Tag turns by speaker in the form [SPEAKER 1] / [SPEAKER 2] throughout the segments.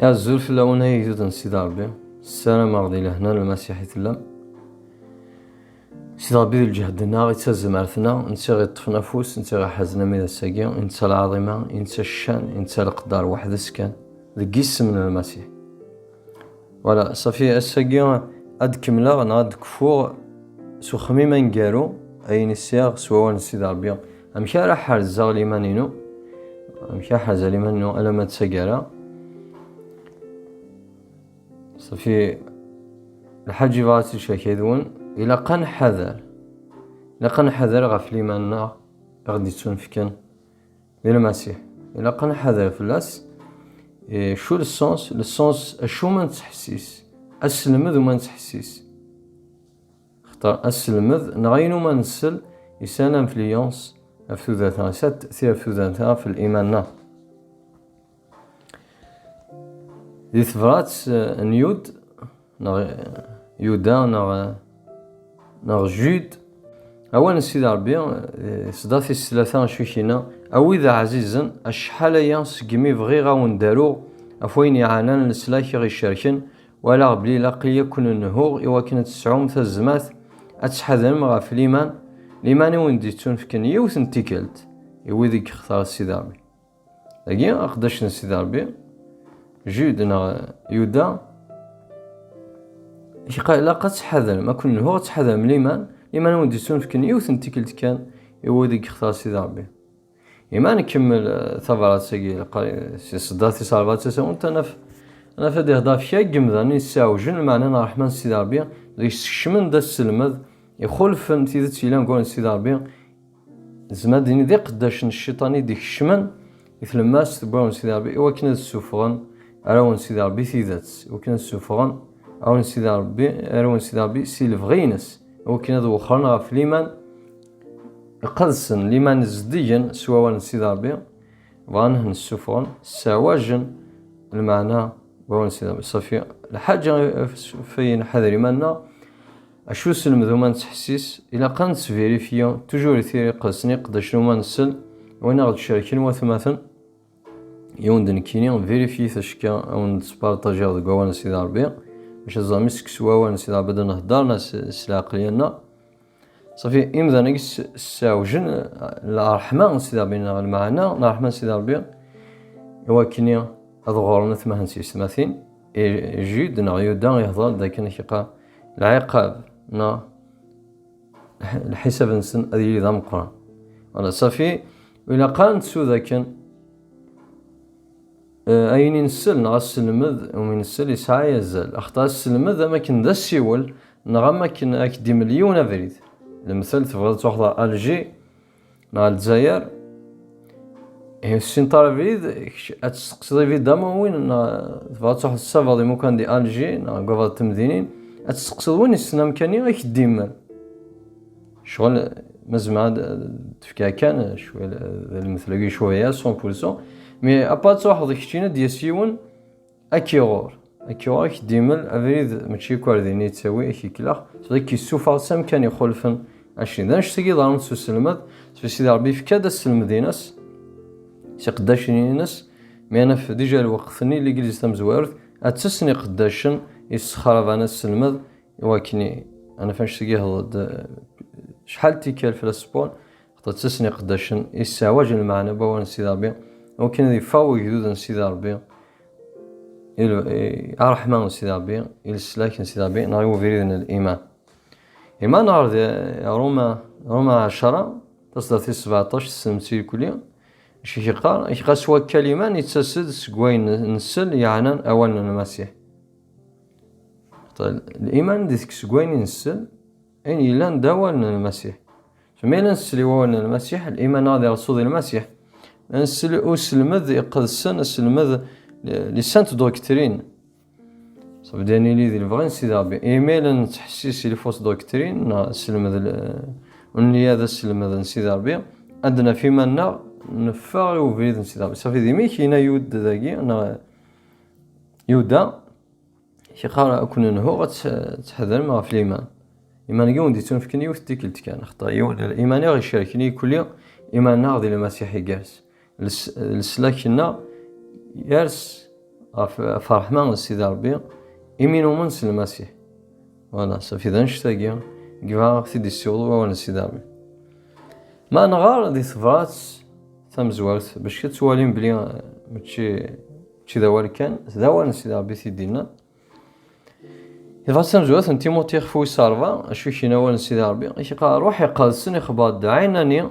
[SPEAKER 1] يا الزول في لون هي يزود نسيد ربي السلام غادي لهنا المسيحي تلم سيد ربي ذو الجهد لنا غي تسزم عرفنا انت غي طفنا فوس انت غي حزنا ميدا الساقيا انت العظيمة انت الشان انت القدار واحد سكان ذي اسم من المسيح ولا صافي الساقيا اد كملا نغاد كفور سو خميما نقارو اي نسياغ سوا نسيد ربي امشي راه حرزا ليمانينو امشي حرزا ليمانينو الا ما تساقارا صافي الحاج فاتي شاكيدون إلا قن حذر غف ليماننا غادي تنفكن للمسيح إلا قن حذر فلاس شو السونس شو ما نتحسيس أسلمذ وما نتحسيس اختار أسلمذ نغينو ما نسل يسانا انفليونس في ذاتها سات تأثير في ذاتها في الإيماننا دي ثفرات نيود يودا نغ جود أولا سيد ربي صداتي الثلاثة شوكينا أو إذا عزيزا الشحال يانس كمي بغي غاون دارو أفوين يعانان السلاكي غي شاركن ولا بلي لاقي يكون النهوغ إوا كانت تسعوم تزمات أتحذر مغا في ليمان وين ديتون فكن يوث انتكلت يوذيك اختار السيد ربي لكن أقداش نسيد ربي جود يودا لا قد تحذر ما كن هو تحذر من ليمان ودي تسون فكن يوث انتكلت كان يوديك اختار سيد ربي إما نكمل ثبرات ساقي سي صداتي صاربات ساونت أنا فدي هدا في شيء قمذاني الساوجن المعنى أنا رحمن سيد ربي ذي شمن دا السلمذ يخلف نتيذ تيلا نقول سيد ربي زماديني ذي قداش الشيطاني ديك الشمن يثلماس تبون سيد ربي إوا كنا السفغن أراون سيد ربي ثيذات وكنا السفغن أو سيد ربي سي الفغينس وكنا ذو خرنا في ليمان قدسن ليمان زديا سواء سيد ربي وغانهن السفران سواجن المعنى وغان سيد ربي صافي الحاجة فين حذر إيماننا أشو سلم ذو ما نتحسيس إلا قانت فيريفيا توجور ثيري قدسني قداش نو ما نسل وين غاد شاركين وثماثن يوندن كيني فيريفي تشكا أو نتبارطاجي غاد قوان سيد ربي باش الزامي سكسوا سيد ربي بدنا نهضرنا سلاقلينا صافي إمذا نقص الساوجن الرحمن سيد ربي المعنى الرحمن سيد ربي هو كيني أضغورنا ثمهن سيستماثين جيد نغيودا يهضر ذاك نحقا العقاب الحساب نسن أذي ذا مقران ولا صافي وإلا قانت سو ذاك أين نسل نغا السلمذ ومن السل يسعى يزال أخطاء السلمذ ما كن ذا السيول نغا ما كن أكدي مليون أفريد المثل تبغى تاخذ ألجي نغا الجزائر السنتار أفريد أتسقسي في داما وين تبغى تاخذ السافا دي مكان دي ألجي نغا قفا التمدينين أتسقسي وين السنة مكاني أكدي مال شغل مزمع تفكا كان شوية المثل شوية 100% مي أبا تاخذ كتينا ديسيون أكيغور ديمل أفريد ماشي كوارديني تساوي أكي كلاخ صدق كي السوفا سام كان يخلفن عشرين دانش تجي ضارن سو سلمد سبيسي ربي في كذا السلم ديناس سي قداشين ناس مي أنا في ديجا الوقت ثني اللي جلست مزوارث أتسني قداشن يسخرب أنا السلمد ولكني أنا فاش تجي هذا شحال تيكال في السبون تسني قداشن يساواج المعنى بوان سيد ربي وكان ذي فاو يجدود سيد ربي الرحمن سيد ربي السلاك سيد ربي نغيو فيريدنا الإيمان إيمان عرض روما 10 تصدر في 17 سمتي كليا شي قال سوا كلمة يتسد سكوين نسل يعني أولا المسيح طيب الإيمان ديك سكوين نسل إن إلان داولنا المسيح فما نسل وولنا المسيح الإيمان هذا رسول المسيح أسلمذ يقدسن أسلمذ لسانت دوكترين صافي داني لي ذي الفغين سيد ربي إيميل تحسيسي لفوس دوكترين أسلمذ وني هذا أسلمذ سيد ربي عندنا فيما نفاغي وفيد سيد ربي صافي ذي ميكينا يود ذاكي أنا يودا شي قارا أكون نهو تحذر ما في الإيمان إيمان يوم ديتون فكني وثتيكلت كان خطا يوم الإيمان غير شاركني كل يوم إيمان ناضي المسيحي جالس السلاكنا يارس فرح ما سيدي ربي إمينو من المسيح ولا صافي ذا نشتاقي كيفا سيدي السيوضو وانا سيدي ربي ما نغار دي ثفرات تمزوارت باش كتوالين بلي ماشي داوال كان داوال سيدي ربي سيدينا إذا تمزوارت تيموتي خفوي صارفا اشو كيناوال سيدي ربي يقا روحي قادسني خباد عيناني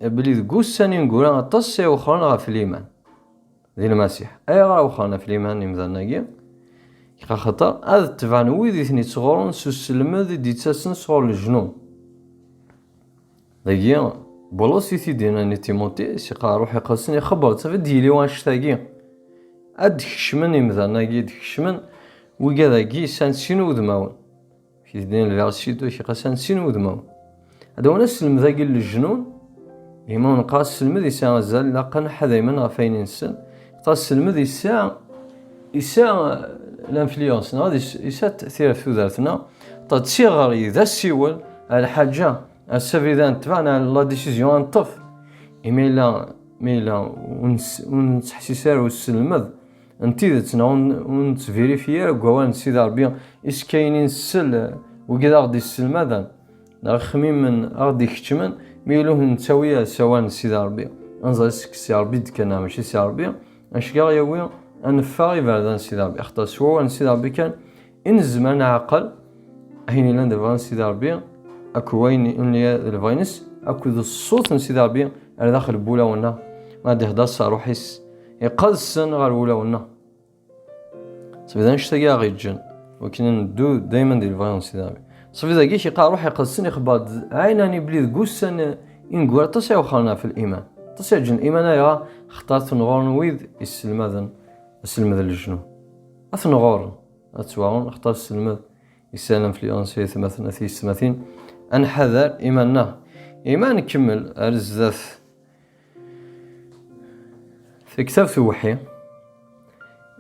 [SPEAKER 1] بلي ذكوساني نقول تصي وخرنا غا في الإيمان ديال المسيح أي غا وخرنا في الإيمان نمذناكي كيقا خطر هذا تبعن ويدي ثني تصغرون سلمذ دي تاسن صغر الجنون داكيا بولوس يدينا ني تيموتي سيقا روحي قاسني خبر تفا ديلي واش تاكي ادكشمن يمذناكي دكشمن وكا داكي سانسينو ودماون في دين الفيرسيتو كيقا سانسينو ودماون هذا هو نفس المذاكي للجنون إيمان قاس المذ يسا زال لقن حدا من غفين إنسان قاس المذ يسا الانفلونس هذا يسا تأثير في ذاتنا تصيغر إذا السيول الحاجة السفيدان تبعنا لا ديسيزيون نطف ميلا ونتحسيسار والسلمذ انتيذتنا ونتفيريفيار وقوان سيدي ربي إس كاينين السل وكذا غدي السلمذان خميم من غدي كتمن ميلوه نتاوية سوان سيدي ربي انزل سي ربي دكنا ماشي سي ربي اشكال يوي انفاغي بعد سيدي ربي اخطا سوا سيدي ربي كان ان الزمان عقل هيني لاند فان سيدي ربي اكو وين اني الفاينس اكو ذو الصوت سيدي ربي على داخل بولا ونا ما دي هدا روحيس يقلسن غير ولا ونا صافي نشتاقي غير جن ولكن ندو دائما ديال الفاينس سيدي ربي صافي ذاكي شي روحي قلسني خباد عيناني بلي ذكوسن إنقول تصير وخلنا في الإيمان تصير جن الإيمان يا اختارت نغورن ويد السلمذن الجنون أثنغورن أتواغن اختار السلمذ يسالم في الأنسية ثمثنا في السماثين أنحذر إيماننا إيمان كمل أرزاث في كتاب توحي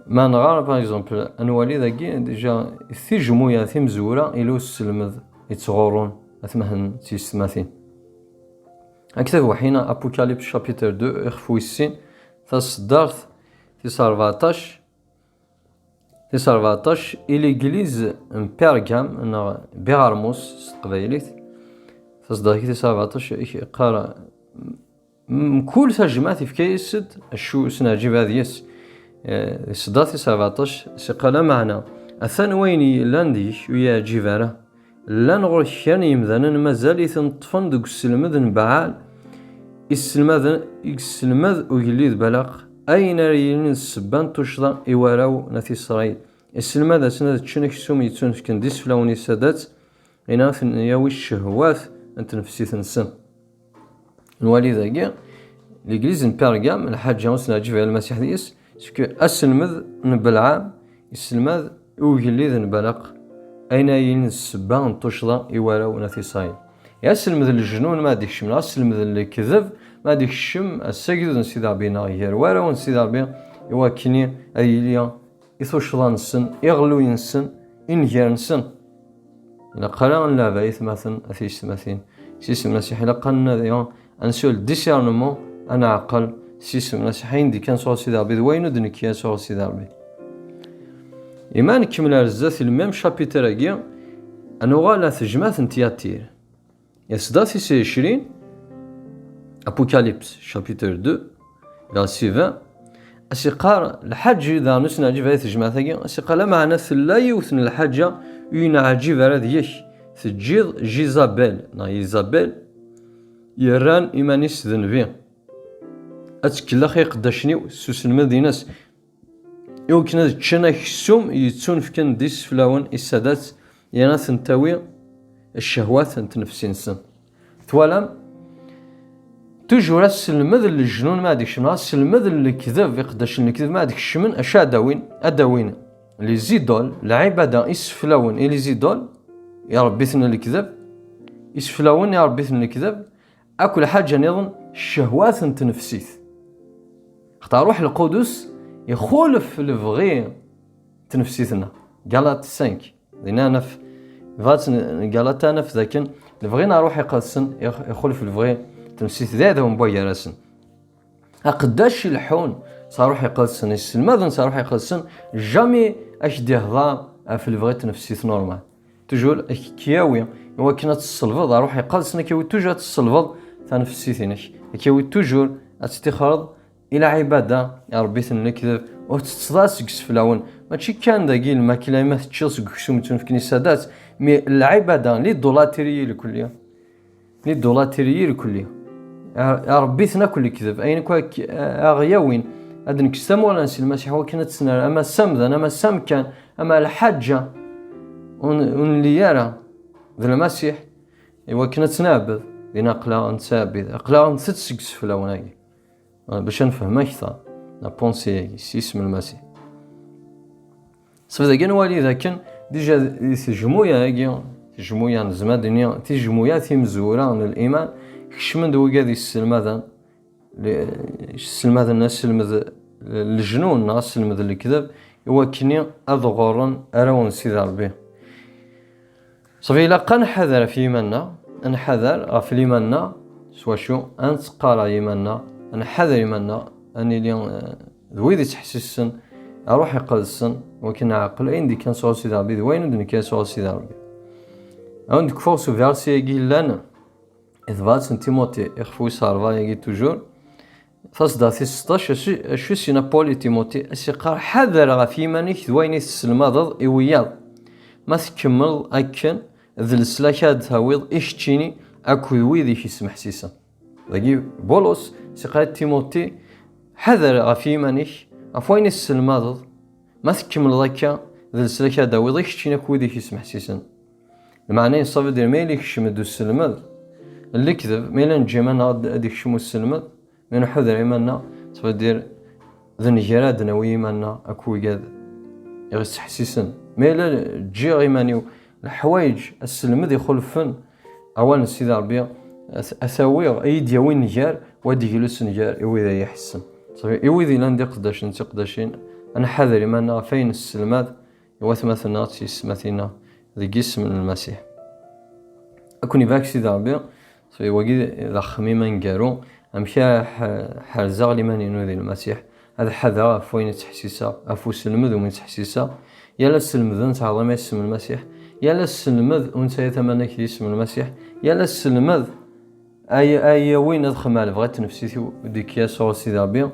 [SPEAKER 1] ما نغار باغ اكزومبل انوالي ذاكي ديجا في جمويا في مزوره الو السلمذ يتغورون اثمهن تيسماثين هكذا وحينا ابوكاليبس شابيتر 2 اخفويسين تصدرت في 14 إليجليز بيرغام انا بيغارموس قبايليت تصدرت في 14 قرا كل سجمات في كيسد الشو سناجيب هذيس صداتي 17 سقال معنا الثانوين لانديش ويا جيفارة لان غرشان يمذن مازال يتنطفن دوك السلمذ بعال السلمذ ويليد بلاق اين ريين السبان تشضى يواراو ناثي اسرائيل السلمذ سنة تشنك سوم يتسون ديس فلاوني سادات انا ياوي الشهوات انت نفسي تنسن الوالي ذاكي الإنجليز بيرغام الحاجة وسنا جيفا المسيح ديس سكو السلمذ نبلعام السلمذ ويليد نبلق اين ين السبان تشضى يواراو ناثي اسرائيل يا السلمذ الجنون ما ديك الشم السلمذ اللي كذب ما ديك الشم الساكد نسيد ربينا غير واراو نسيد ربي يواكني ايليا يثوشضا نسن يغلو ينسن ينجر نسن لقرا لا بايث مثلا في السماثين سيس المسيح لقنا انسول ديسيرنمون انا عقل سيس المسيحين دي كان صور سيدي ربي وينو دنكيا صور سيدي ربي إيمان كمل رزاث الميم شابيتر اكيا انوغا لا تجمعات نتياتير يسداتي سي 20 ابوكاليبس شابيتر 2 فيرسي 20 اسيقار الحج اذا نسنا جيب هذه تجمعات اكيا اسيقار معنا لا يوثن الحاجه وين عجيب هذه تجيض جيزابيل ايزابيل يران إيمانيس ذنبي أتكلا خي قداشني سوس المدينة يمكن تشنا كسوم يتسون في كان ديس فلاون السادات يانا تنتوي الشهوات تنفسي نسن ثوالام توجور السلمذ الجنون ما ديك شمن السلمذ الكذب يقداش الكذب ما ديك شمن اشا اداوين لي زيدول العباده اسفلاون لي زيدول يا ربي ثنا الكذب اسفلاون يا ربي ثنا الكذب اكل حاجه نظن الشهوات تنفسيت اختار روح القدس يخولف الفغي تنفسيتنا غلط 5 لان في فات غلط انا في ذاك الفغي روح يقسن يخولف الفغي تنفسيت ذا مبويا راسن اقداش الحون صاروح يقلسن السلمذن صاروح يقلسن جامي اش ديهضا في الفغيت نفسيت نورمال توجور كياوي هو كنا تصلفض روح يقلسن كيوي توجور تصلفض تنفسيتينك كيوي توجور استخرج الى عباده يا ربي تنكذب وتتصداسك سفلاون ماشي كان داكي الماكله ما تشيلس كسوم في كنيسادات مي العباده لي دولاتيري لكل يوم لي دولاتيري لكل يوم يا ربي تناكل كذب اين كواك اغياوين ادنك السم ولا نسي المسيح هو كانت سنة اما السم ذا اما السم كان اما الحاجه اللي يرى ذا المسيح هو كانت تنابذ لنا قلا نتسابذ قلا نتسكس في لوناي باش نفهم اكثر لا بونسي اسم المسيح صافي كان والي ذا كان ديجا تجمويا هاكي تجمويا نزما دنيا تجمويا مزوره من الايمان كشمن دو كادي السلمذا السلمذا الناس سلمذ الجنون الناس سلمذ الكذب هو كني اضغورن اراون سيدي ربي صافي الا قنحذر في يمنا نحذر في يمنا سوا شو انت قرا يمنا نحذر يمنا اني اليوم ذويدي تحسسن اروح يقلسن ولكن عقل عندي كان سوا سيدي ربي وين ندني كان سوا سيدي ربي عندك فوسو فيرسي يقول لنا إثبات تيموتي إخفو صارفا يجي توجور فصدا في 16 شو سينا بولي تيموتي أسيقار حذر في منك ذويني السلمة ضد إوياض ما تكمل أكن ذي السلاكات هاويض إشتيني أكو ذويذي في اسم حسيسا ذاكي بولوس سيقار تيموتي حذر في منك أفويني السلمة ضد ما تكمل ذاك ذي السلاكات هاويض إشتيني أكو ذي في اسم حسيسا المعنى صافي دير ميليك شمدو السلمة اللي كذب ميلان جيمانا هاديك شمو السلمد من حذر إيماننا صافي دير ذن جرادنا ويماننا أكو قاد يغس حسيسن ميلا جي إيمانيو الحوايج السلمد يخلفن أولا سيدي ربي أساوي أيديا وين نجار وادي جلوس نجار إوذا يحسن صافي إوذي لاندي قداشين تقداشين أنا حذر إيماننا فين السلمد يوثمثنا تيسمثنا ذي جسم المسيح أكوني باك سيدي ربي صافي وقيد إذا خميما نقارو أمشي حرزاغ لمن ينوذي المسيح هذا حذا فوين تحسيسا أفو سلمذ ومن تحسيسا يلا السلمذ انت عظيم اسم المسيح يلا السلمذ وانت يتمنى اسم المسيح يلا السلمذ أي وين أدخل على بغيت نفسيتي وديك يا صور سيدي ربي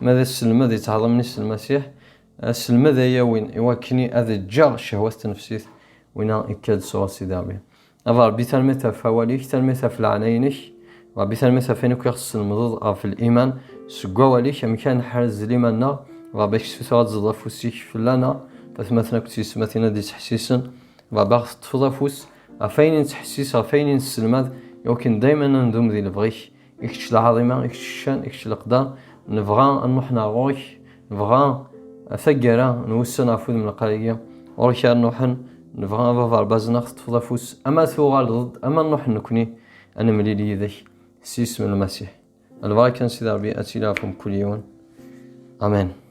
[SPEAKER 1] ماذا السلمذ يتعظم اسم المسيح السلمذ أي وين يوكني هذا جار شهوة نفسيت وين يكاد صور سيدي ربي أفار بيترميتها في فواليك ترميتها في العناينك وبيترميتها فينك يخص المضض في الإيمان سقواليك أمكان حرز الإيماننا وباش سوات زضافوسيك في لنا فثمثنا كنتي سمثنا دي تحسيسن وباغ تفضافوس أفين تحسيس أفين السلمات يمكن دايما ندوم ذي البغيك إكتش العظيمة إكتش الشان إكتش القدر نبغى نروحنا غوك نبغى ثقرة نوسنا فود من القرية وركان نوحن نبغى بافار بازنا تفضافوس أما ثوغال ضد أما نروح نكوني أنا مليلي ذي سيس من المسيح البركة سيدي ربي أتي لكم كل يوم آمين.